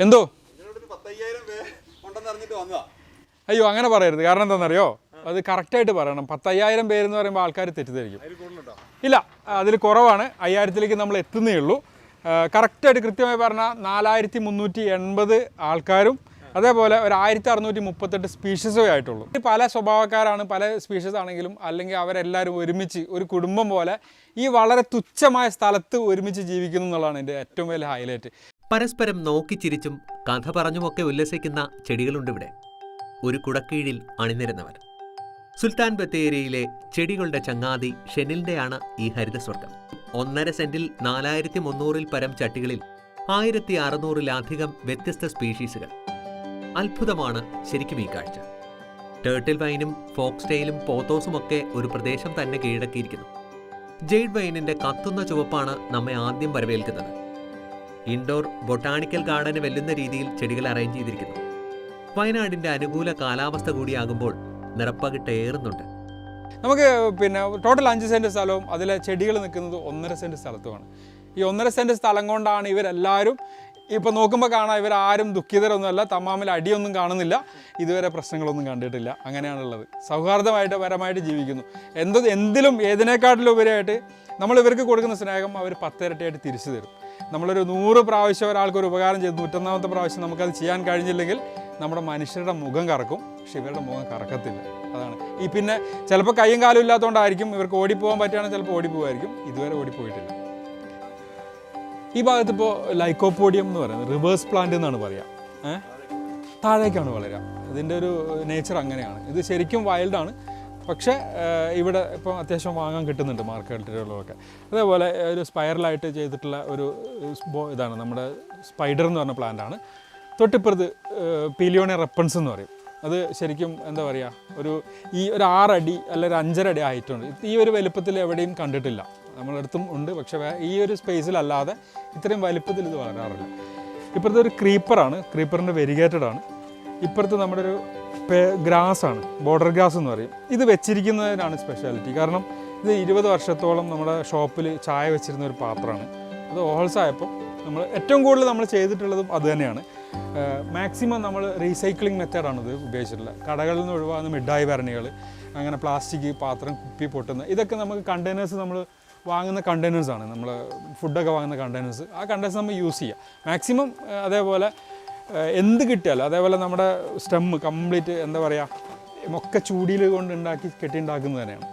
എന്തോ അയ്യോ അങ്ങനെ പറയരുത്. കാരണം എന്താണെന്നറിയോ, അത് കറക്റ്റായിട്ട് പറയണം. 10,000 പേരെന്ന് പറയുമ്പോൾ ആൾക്കാർ തെറ്റിദ്ധരിക്കും. ഇല്ല, അതിൽ കുറവാണ്. 5,000-ലേക്ക് നമ്മൾ എത്തുന്നേ ഉള്ളൂ. കറക്റ്റായിട്ട് കൃത്യമായി പറഞ്ഞാൽ 4,380 ആൾക്കാരും അതേപോലെ ഒരു 1,638 സ്പീഷീസേ ആയിട്ടുള്ളൂ. പല സ്വഭാവക്കാരാണ്, പല സ്പീഷീസ് ആണെങ്കിലും അല്ലെങ്കിൽ അവരെല്ലാവരും ഒരുമിച്ച് ഒരു കുടുംബം പോലെ ഈ വളരെ തുച്ഛമായ സ്ഥലത്ത് ഒരുമിച്ച് ജീവിക്കുന്നു എന്നുള്ളതാണ് എൻ്റെ ഏറ്റവും വലിയ ഹൈലൈറ്റ്. പരസ്പരം നോക്കിച്ചിരിച്ചും കഥ പറഞ്ഞുമൊക്കെ ഉല്ലസിക്കുന്ന ചെടികളുണ്ടിവിടെ. ഒരു കുടക്കീഴിൽ അണിനിരന്നവർ. സുൽത്താൻ ബത്തേരിയിലെ ചെടികളുടെ ചങ്ങാതി ഷെനിലിൻ്റെയാണ് ഈ ഹരിതസ്വർഗം. 1.5 സെന്റിൽ 4,300-ൽ പരം ചട്ടികളിൽ 1,600-ലധികം വ്യത്യസ്ത സ്പീഷീസുകൾ. അത്ഭുതമാണ് ശരിക്കും ഈ കാഴ്ച. ടേർട്ടിൽ വൈനും ഫോക്സ്റ്റെയിലും പോത്തോസുമൊക്കെ ഒരു പ്രദേശം തന്നെ കീഴടക്കിയിരിക്കുന്നു. ജെയ്ഡ് വൈനിന്റെ കത്തുന്ന ചുവപ്പാണ് നമ്മെ ആദ്യം വരവേൽക്കുന്നത്. ഇൻഡോർ ബൊട്ടാണിക്കൽ ഗാർഡന് വെല്ലുന്ന രീതിയിൽ ചെടികൾ അറേഞ്ച് ചെയ്തിരിക്കുന്നു. വയനാടിന്റെ അനുകൂല കാലാവസ്ഥ കൂടിയാകുമ്പോൾ നിറപ്പകിട്ടേറുന്നുണ്ട്. നമുക്ക് ടോട്ടൽ 5 സെൻറ്റ് സ്ഥലവും അതിലെ ചെടികൾ നിൽക്കുന്നത് 1.5 സെൻറ്റ് സ്ഥലത്തുമാണ്. ഈ 1.5 സെൻറ്റ് സ്ഥലം കൊണ്ടാണ് ഇവരെല്ലാവരും ഇപ്പോൾ നോക്കുമ്പോൾ കാണാം, ഇവരാരും ദുഃഖിതരൊന്നുമല്ല, തമ്മാമിൽ അടിയൊന്നും കാണുന്നില്ല, ഇതുവരെ പ്രശ്നങ്ങളൊന്നും കണ്ടിട്ടില്ല. അങ്ങനെയാണുള്ളത്. സൗഹാർദ്ദമായിട്ട് പരമായിട്ട് ജീവിക്കുന്നു. എന്തിലും ഏതിനേക്കാട്ടിലും ഉപരിയായിട്ട് നമ്മൾ ഇവർക്ക് കൊടുക്കുന്ന സ്നേഹം അവർ 10 ഇരട്ടിയായിട്ട് തിരിച്ചു തരും. നമ്മളൊരു 100 പ്രാവശ്യം ഒരാൾക്കൊരു ഉപകാരം ചെയ്ത് 101ാമത്തെ പ്രാവശ്യം നമുക്കത് ചെയ്യാൻ കഴിഞ്ഞില്ലെങ്കിൽ നമ്മുടെ മനുഷ്യരുടെ മുഖം കറക്കും, പക്ഷെ ഇവരുടെ മുഖം കറക്കത്തില്ല. അതാണ് ഈ ചിലപ്പോൾ കയ്യും കാലും ഇല്ലാത്തതുകൊണ്ടായിരിക്കും ഇവർക്ക് ഓടിപ്പോകാൻ പറ്റുകയാണെങ്കിൽ ചിലപ്പോൾ ഓടിപ്പോകായിരിക്കും. ഇതുവരെ ഓടിപ്പോയിട്ടില്ല. ഈ ഭാഗത്ത് ഇപ്പോൾ ലൈക്കോപോഡിയം എന്ന് പറയുന്നത് റിവേഴ്സ് പ്ലാന്റ് എന്നാണ് പറയുക. താഴേക്കാണ് വളരുക. ഇതിൻ്റെ ഒരു നേച്ചർ അങ്ങനെയാണ്. ഇത് ശരിക്കും വൈൽഡാണ്, പക്ഷേ ഇവിടെ ഇപ്പോൾ അത്യാവശ്യം വാങ്ങാൻ കിട്ടുന്നുണ്ട് മാർക്കറ്റുകളിലൊക്കെ. അതേപോലെ ഒരു സ്പൈറലായിട്ട് ചെയ്തിട്ടുള്ള ഒരു ഇതാണ് നമ്മുടെ സ്പൈഡർ എന്ന് പറഞ്ഞ പ്ലാന്റാണ്. തൊട്ടിപ്പുറത്ത് പീലിയോണിയ റെപ്പൻസ് എന്ന് പറയും. അത് ശരിക്കും എന്താ പറയുക, ഒരു 6 അടി അല്ലെങ്കിൽ 5.5 അടി ഹൈറ്റുണ്ട്. ഈ ഒരു വലുപ്പത്തിൽ എവിടെയും കണ്ടിട്ടില്ല. നമ്മളടുത്തും ഉണ്ട്, പക്ഷേ ഈ ഒരു സ്പേസിലല്ലാതെ ഇത്രയും വലുപ്പത്തിൽ ഇത് വളരാറില്ല. ഇപ്പുറത്തെ ഒരു ക്രീപ്പറാണ്, ക്രീപ്പറിൻ്റെ വെരിഗേറ്റഡ് ആണ്. ഇപ്പുറത്ത് നമ്മുടെ ഒരു ഗ്രാസാണ്, ബോർഡർ ഗ്രാസ് എന്ന് പറയും. ഇത് വെച്ചിരിക്കുന്നതിനാണ് സ്പെഷ്യാലിറ്റി. കാരണം ഇത് 20 വർഷത്തോളം നമ്മുടെ ഷോപ്പിൽ ചായ വെച്ചിരുന്ന ഒരു പാത്രമാണ്. അത് ഓൾസായപ്പോൾ നമ്മൾ ഏറ്റവും കൂടുതൽ നമ്മൾ ചെയ്തിട്ടുള്ളതും അത് തന്നെയാണ്. മാക്സിമം നമ്മൾ റീസൈക്ലിംഗ് മെത്തേഡാണ് ഇത് ഉപയോഗിച്ചിട്ടുള്ളത്. കടകളിൽ നിന്ന് ഒഴിവാകുന്ന മിഠായി ഭരണികൾ, അങ്ങനെ പ്ലാസ്റ്റിക് പാത്രം, കുപ്പി പൊട്ടുന്ന ഇതൊക്കെ നമുക്ക് കണ്ടെയ്നേഴ്സ് നമ്മൾ വാങ്ങുന്ന കണ്ടെയ്നേഴ്സാണ്. നമ്മൾ ഫുഡൊക്കെ വാങ്ങുന്ന കണ്ടെയ്നേഴ്സ്, ആ കണ്ടെയ്നേഴ്സ് നമ്മൾ യൂസ് ചെയ്യുക മാക്സിമം. അതേപോലെ എന്ത് കിട്ടിയാലും അതേപോലെ നമ്മുടെ സ്റ്റെമ്മ് കംപ്ലീറ്റ് എന്താ പറയുക, ഒക്കെ ചൂടിയിൽ കൊണ്ട് കെട്ടി ഉണ്ടാക്കുന്നത് തന്നെയാണ്.